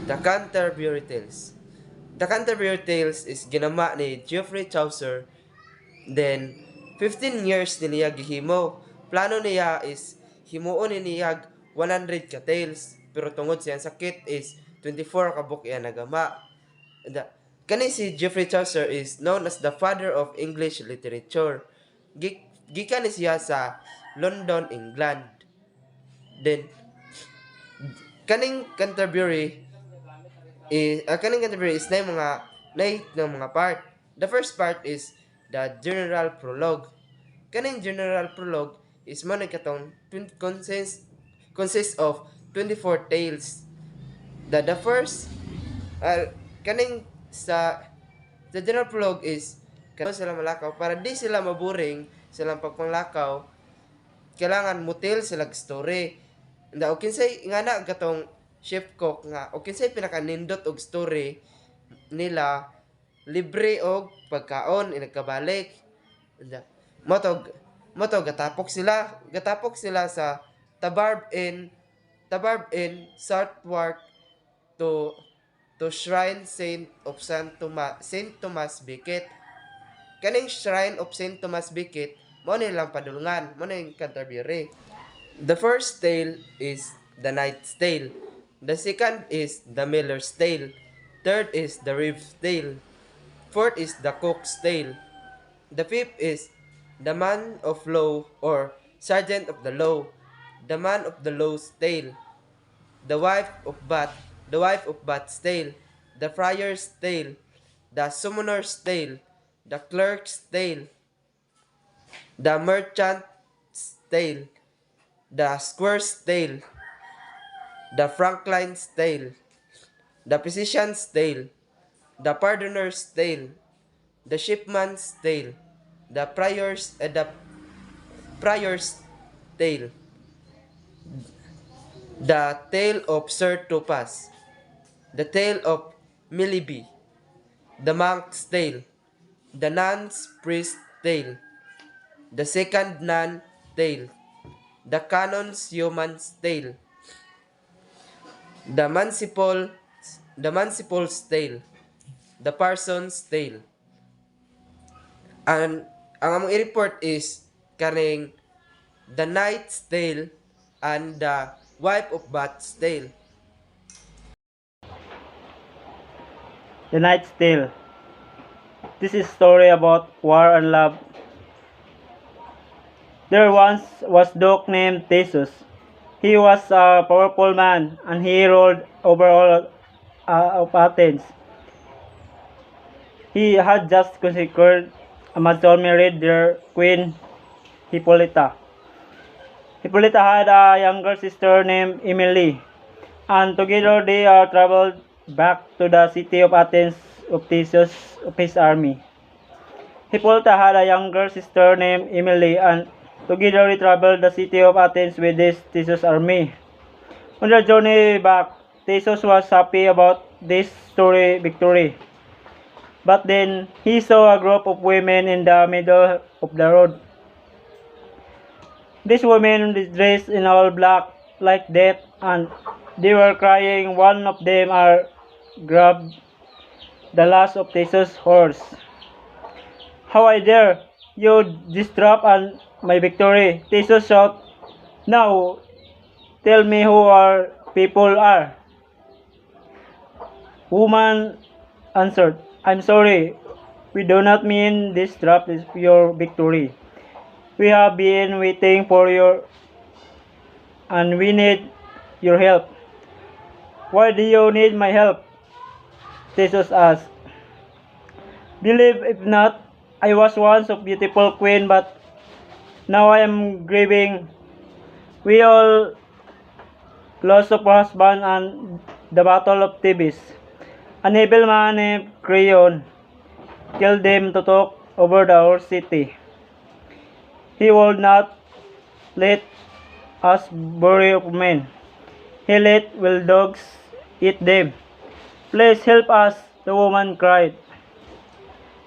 The Canterbury Tales. The Canterbury Tales is ginama ni Geoffrey Chaucer. Then, 15 years niya gihimo. Plano niya is himuon niya 100 ka tales. Pero tungod siyang sakit is 24 ka book iya nagama. The, kani si Geoffrey Chaucer is known as the father of English literature. Gikan ni siya sa London, England. Then, kaning Canterbury is na mga part. The first part is the general prologue. Kaning general prologue is mo katong consists of 24 tales. The first kaning sa general prologue is kano sila malakaw para di sila maburing silang pagpanglakaw, kailangan mutil sila story. Nda o kinsay nga na gatong chef cook nga o kinsay pinakanindot og story nila libre og pagkaon inagkabalik. Nda motog gatapok sila sa Tabarb in Southwark to Shrine Saint Thomas Becket. Kaning Shrine of Saint Thomas Becket mo nilang padulungan, mo ning Canterbury. The first tale is the Knight's Tale. The second is the Miller's Tale. Third is the Reeve's Tale. Fourth is the Cook's Tale. The fifth is the Man of Law or Sergeant of the Law. The Man of the Law's Tale. The Wife of Bath's Tale. The Friar's Tale. The Summoner's Tale. The Clerk's Tale. The Merchant's Tale. The Squire's Tale. The Franklin's Tale. The Physician's Tale. The Pardoner's Tale. The Shipman's Tale. The Prior's Tale. The Tale of Sir Topas. The Tale of Milleby. The Monk's Tale. The Nun's Priest's Tale. The Second Nun Tale. The Canon's Yeoman's Tale. The Municipal's Tale. The Parson's Tale. And ang among i-report is kaning the Knight's Tale and the Wife of Bath's Tale. The Knight's Tale. This is a story about war and love. There once was a duke named Theseus. He was a powerful man, and he ruled over all of Athens. He had just conquered and married their queen Hippolyta. Hippolyta had a younger sister named Emily, and together they traveled back to the city of Athens of Theseus of his army. Hippolyta had a younger sister named Emily, and together they traveled the city of Athens with this Theseus army. On their journey back, Theseus was happy about this victory. But then he saw a group of women in the middle of the road. These women dressed in all black like death, and they were crying. One of them grabbed the last of Theseus' horse. "How I dare you disrupt my victory!" Theseus shouted. "Now tell me who our people are." Woman answered, "I'm sorry, we do not mean disrupt your victory. We have been waiting for you and we need your help." "Why do you need my help?" Theseus asked. "Believe if not, I was once a beautiful queen, but now I am grieving. We all lost our husband and the battle of Thebes. An evil man named Creon killed them to talk over our city. He would not let us bury men. He let wild dogs eat them. Please help us," the woman cried.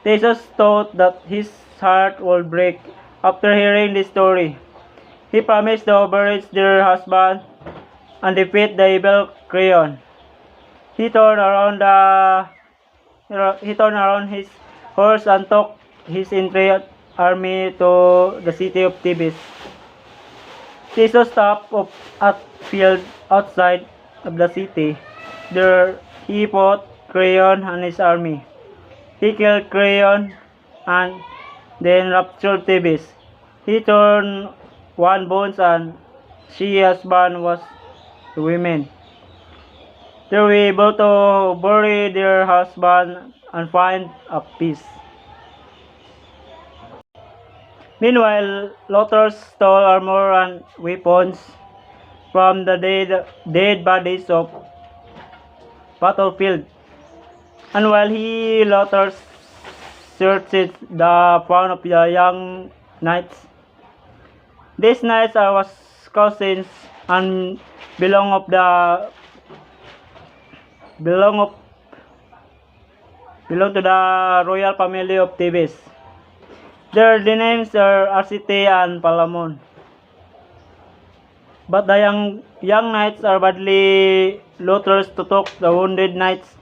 Theseus thought that his heart would break after hearing this story. He promised to avenge their husband and defeat the evil Creon. He turned around he turned around his horse and took his entire army to the city of Thebes. Jesus stopped up at field outside of the city. There he fought Creon and his army. He killed Creon and then raptured Thebes. He turned one bones and she husband was the women. They were able to bury their husband and find a peace. Meanwhile, looters stole armor and weapons from the dead bodies of battlefield. And while he looters searched the fun of the young knights, these knights was cousins and belong of the belong of belong to the royal family of Thebes. Their names are Arcite and Palamon. But the young knights are badly looters to took the wounded knights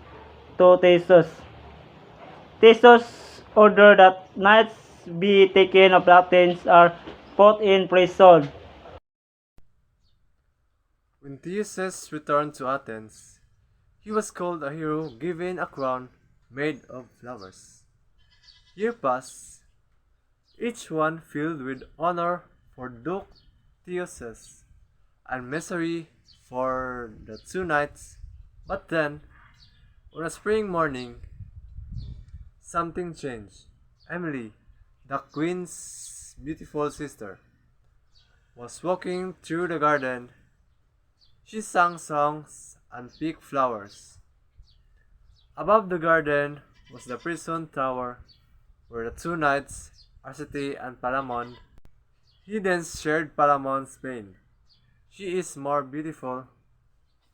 to Theseus. Theseus ordered that knights be taken of Athens are put in prison. When Theseus returned to Athens, he was called a hero given a crown made of flowers. Years passed, each one filled with honor for Duke Theseus and misery for the two knights. But then, on a spring morning, something changed. Emily, the queen's beautiful sister, was walking through the garden. She sang songs and picked flowers. Above the garden was the prison tower where the two knights, Arcite and Palamon, he then shared Palamon's pain. She is more beautiful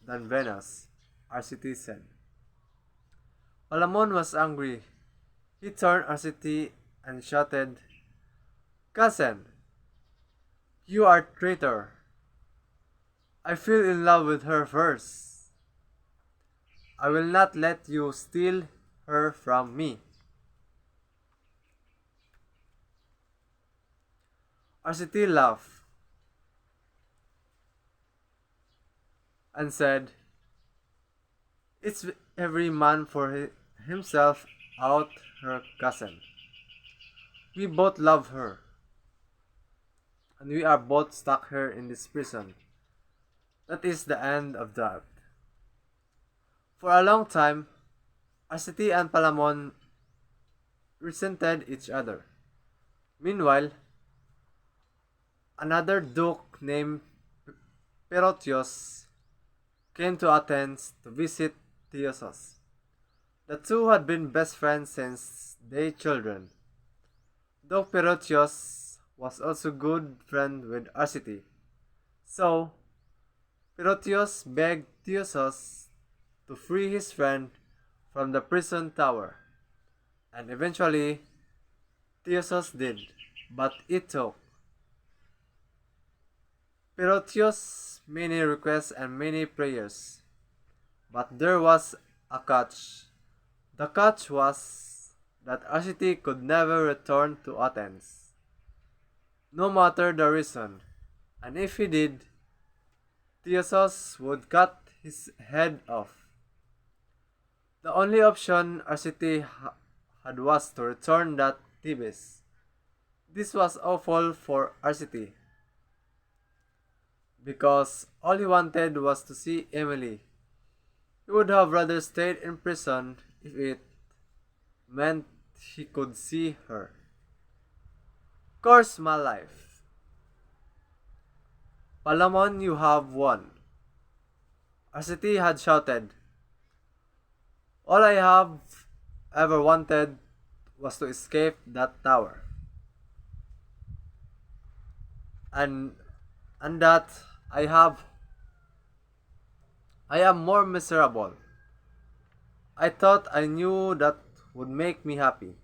than Venus, Arcite said. Palamon was angry. He turned Arcite and shouted, "Cousin, you are traitor. I fell in love with her first. I will not let you steal her from me." Arcite laughed and said, "It's every man for himself out her cousin. We both love her, and we are both stuck here in this prison. That is the end of that." For a long time, Arcite and Palamon resented each other. Meanwhile, another duke named Perotios came to Athens to visit Theseus. The two had been best friends since they were children. Duke Perotios was also good friend with Arcite. So, Perotios begged Theseus to free his friend from the prison tower, and eventually Theseus did, but it took Perotios many requests and many prayers. But there was a catch. The catch was that Arcite could never return to Athens, no matter the reason, and if he did, Theseus would cut his head off. The only option Arcite had was to return to Thebes. This was awful for Arcite, because all he wanted was to see Emily. He would have rather stayed in prison if it meant he could see her. Curse my life. Palamon, you have won. Arcite had shouted. All I have ever wanted was to escape that tower. And that I am more miserable. I thought I knew that would make me happy.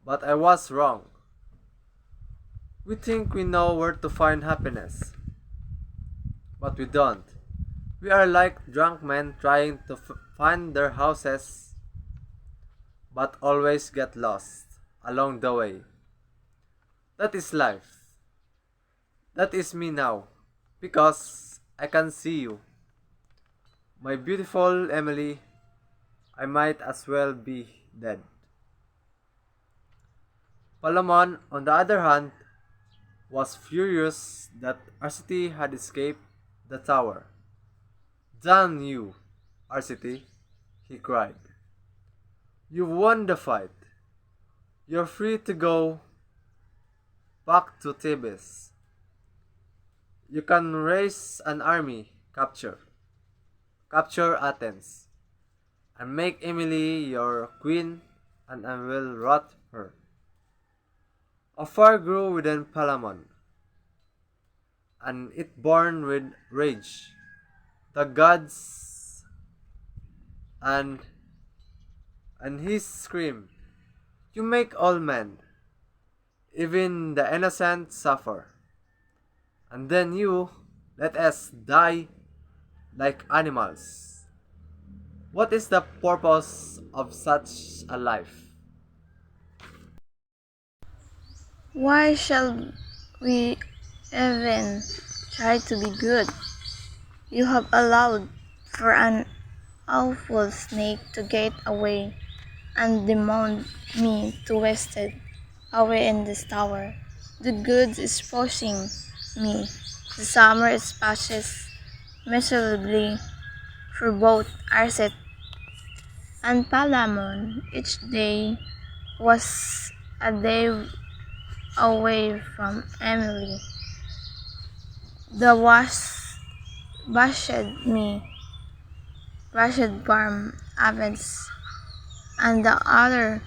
But I was wrong. We think we know where to find happiness. But we don't. We are like drunk men trying to find their houses, but always get lost along the way. That is life. That is me now, because I can see you. My beautiful Emily, I might as well be dead. Palamon, on the other hand, was furious that Arcity had escaped the tower. Damn you, Arcity, he cried. You won the fight. You're free to go back to Thebes. You can raise an army, capture Athens, and make Emily your queen, and I will rot her. A fire grew within Palamon, and it burned with rage. The gods and he screamed, You make all men, even the innocent, suffer. And then you let us die like animals. What is the purpose of such a life? Why shall we even try to be good? You have allowed for an awful snake to get away and demoted me to wasted away in this tower. The good is pushing me. The summer is passes miserably for both Arset and Palamon. Each day was a day away from Emily. The bashed me, bashed farm Avens, and the other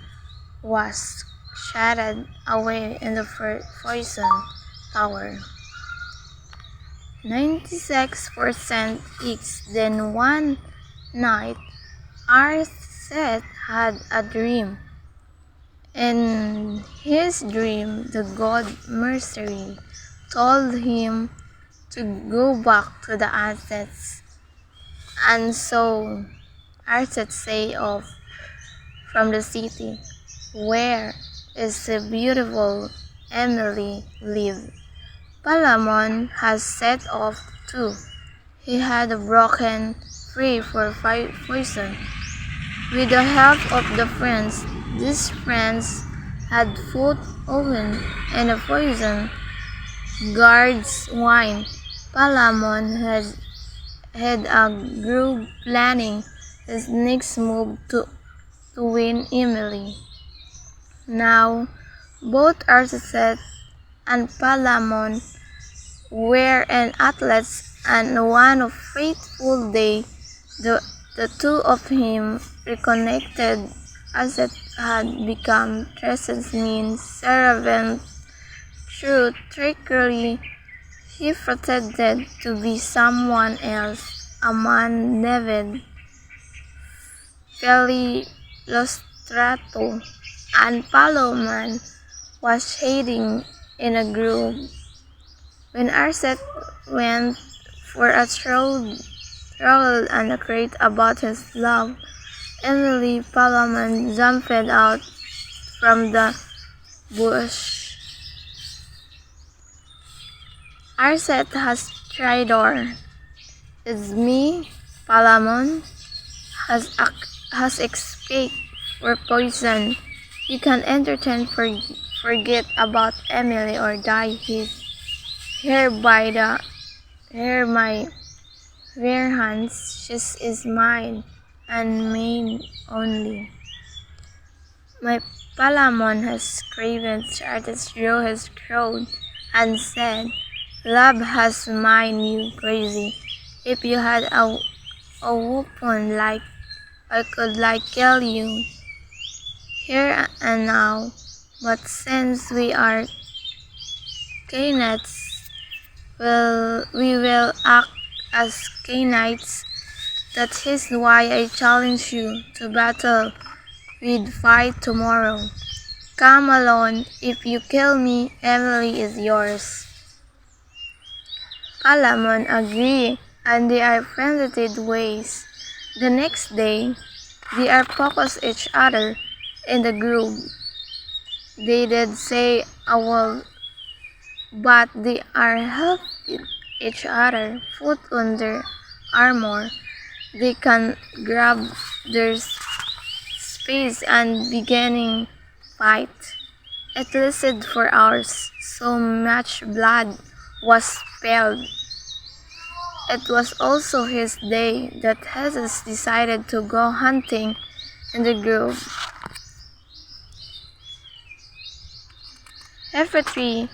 was shattered away in the poison tower. 96% each. Then one night, Arset had a dream. In his dream, the god Mercury told him to go back to the assets, and so Arset set off from the city, where is the beautiful Emily lived. Palamon has set off too. He had broken free for poison. With the help of the friends, these friends had food oven and a poison guard's wine. Palamon had a group planning his next move to win Emily. Now, both Arcite and Palamon were an athletes, and one fateful day, the two of him reconnected as it had become Tres's mean servant. Through trickery, he pretended to be someone else, a man named Philostrato, and Palamon was hiding in a grove. When Arset went for a stroll and a crate about his love, Emily Palamon jumped out from the bush. Arset has traitor. It's me, Palamon, has escaped for poison. You can entertain forget about Emily or die here by the here my bare hands. She is mine and mine only. My Palamon has craven artist drew his crown and said, Love has mine you crazy. If you had a weapon like I could kill you here and now, but since we are Cainites, we will act as Cainites. That is why I challenge you to battle. We'd fight tomorrow. Come alone. If you kill me, Emily is yours. Palamon agreed and they are friendlied ways. The next day, they are focus each other in the grove. They did say a word, but they are helping each other put on their armor. They can grab their space and beginning fight. It lasted for hours. So much blood was spilled. It was also his day that Jesus decided to go hunting in the grove. Geoffrey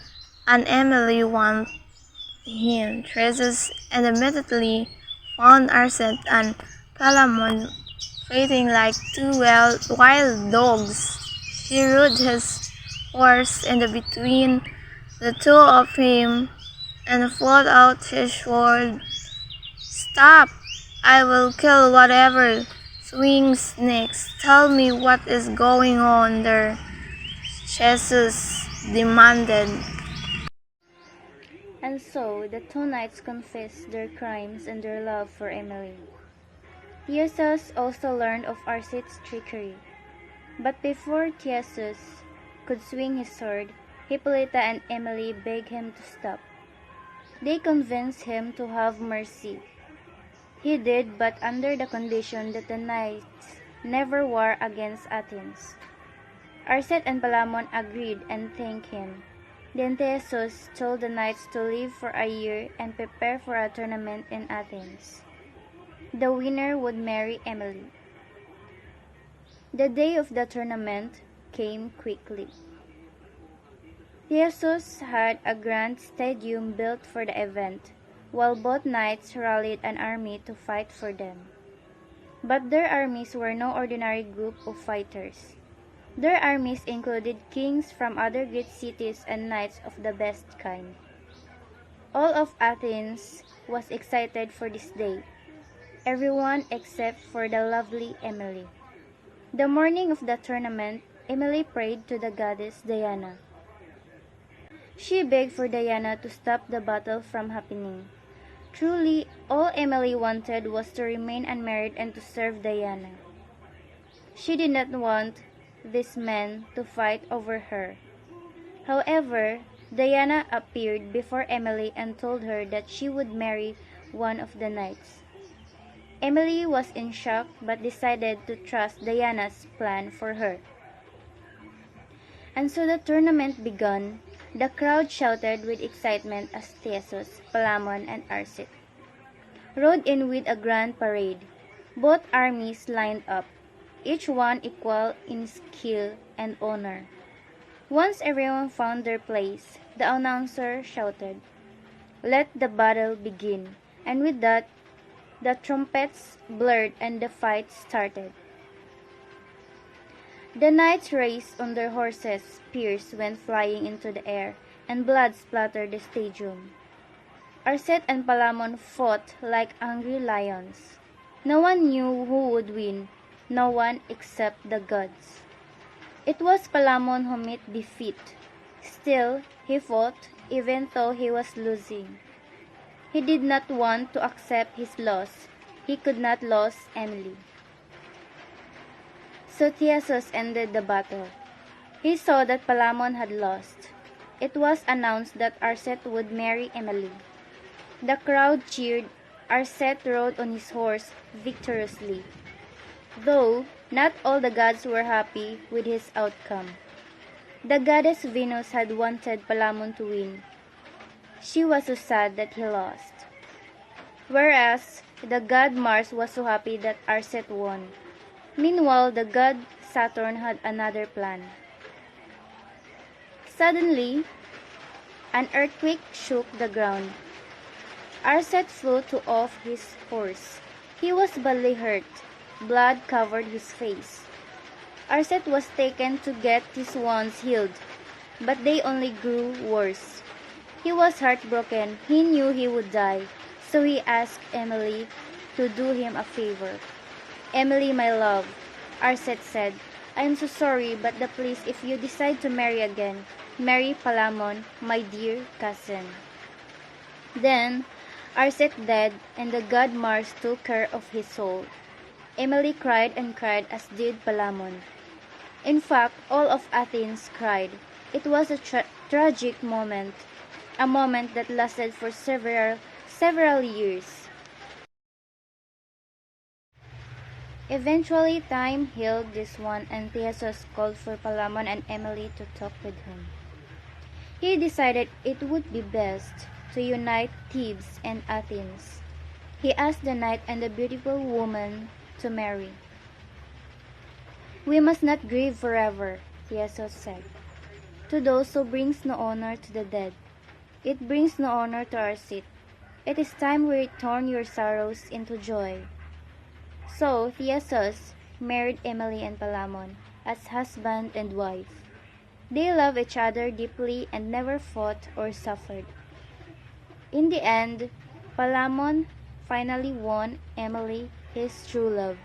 and Emily went him traces and immediately found Arsent and Palamon fighting like two wild dogs. He rode his horse in the between the two of him and pulled out his sword. Stop! I will kill whatever swings next. Tell me what is going on there, Jesus demanded. And so the two knights confessed their crimes and their love for Emily. Theseus also learned of Arcit's trickery. But before Theseus could swing his sword, Hippolyta and Emily begged him to stop. They convinced him to have mercy. He did, but under the condition that the knights never war against Athens. Arcit and Palamon agreed and thanked him. Then Theseus told the knights to leave for a year and prepare for a tournament in Athens. The winner would marry Emily. The day of the tournament came quickly. Theseus had a grand stadium built for the event, while both knights rallied an army to fight for them. But their armies were no ordinary group of fighters. Their armies included kings from other great cities and knights of the best kind. All of Athens was excited for this day, everyone except for the lovely Emily. The morning of the tournament, Emily prayed to the goddess Diana. She begged for Diana to stop the battle from happening. Truly, all Emily wanted was to remain unmarried and to serve Diana. She did not want these men to fight over her. However, Diana appeared before Emily and told her that she would marry one of the knights. Emily was in shock but decided to trust Diana's plan for her. And so the tournament began. The crowd shouted with excitement as Theseus, Palamon, and Arcit rode in with a grand parade. Both armies lined up, each one equal in skill and honor. Once everyone found their place, the announcer shouted, "Let the battle begin," and with that, the trumpets blared and the fight started. The knights raced on their horses, spears went flying into the air, and blood splattered the stadium. Arcit and Palamon fought like angry lions. No one knew who would win, no one except the gods. It was Palamon who met defeat. Still, he fought even though he was losing. He did not want to accept his loss. He could not lose Emily. So Theseus ended the battle. He saw that Palamon had lost. It was announced that Arcit would marry Emily. The crowd cheered. Arcit rode on his horse victoriously. Though not all the gods were happy with his outcome. The goddess Venus had wanted Palamon to win. She was so sad that he lost. Whereas the god Mars was so happy that Arcit won. Meanwhile, the god Saturn had another plan. Suddenly, an earthquake shook the ground. Arcit flew off his horse. He was badly hurt. Blood covered his face. Arcit was taken to get his wounds healed, but they only grew worse. He was heartbroken. He knew he would die, so he asked Emily to do him a favor. "Emily, my love," Arcit said, "I am so sorry, but please, if you decide to marry again, marry Palamon, my dear cousin." Then are set dead, and the god Mars took care of his soul. Emily cried and cried, as did Palamon. In fact, all of Athens cried. It was a tragic moment, a moment that lasted for several years. Eventually, time healed this one, and Theseus called for Palamon and Emily to talk with him. He decided it would be best to unite Thebes and Athens. He asked the knight and the beautiful woman to marry. "We must not grieve forever," Theseus said, "to those who brings no honor to the dead. It brings no honor to our seat. It is time we return your sorrows into joy." So Theseus married Emily and Palamon as husband and wife. They loved each other deeply and never fought or suffered. In the end, Palamon finally won Emily, his true love.